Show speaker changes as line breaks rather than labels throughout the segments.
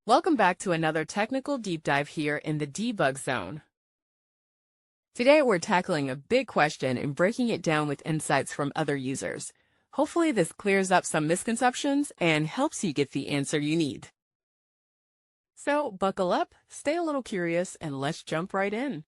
Welcome back to another technical deep dive here in the debug zone. Today we're tackling a big question and breaking it down with insights from other users. Hopefully this clears up some misconceptions and helps you get the answer you need. So buckle up, stay a little curious, and let's jump right in.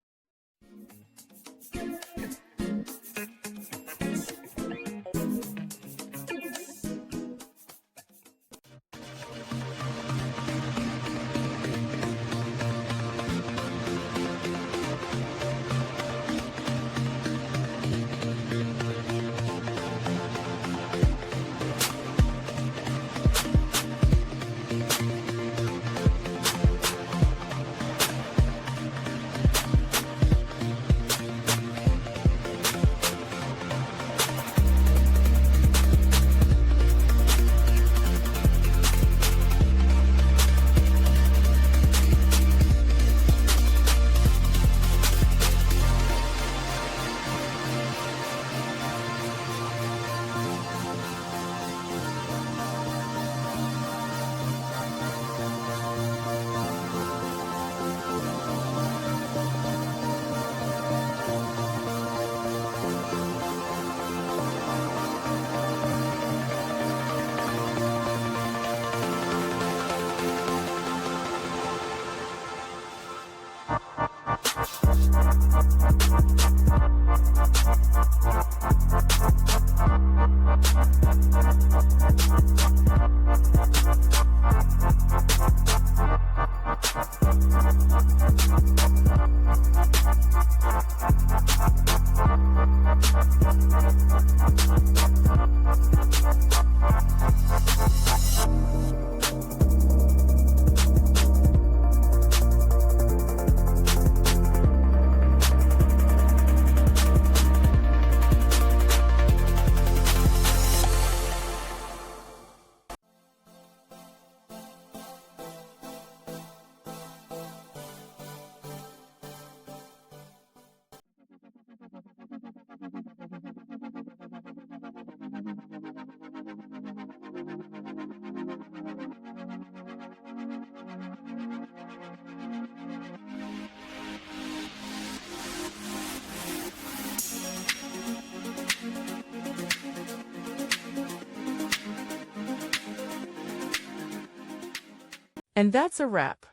And that's a wrap.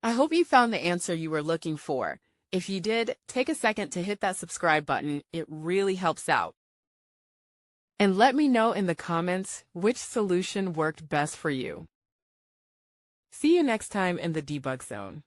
I hope you found the answer you were looking for. If you did, take a second to hit that subscribe button. It really helps out. And let me know in the comments which solution worked best for you. See you next time in the debug zone.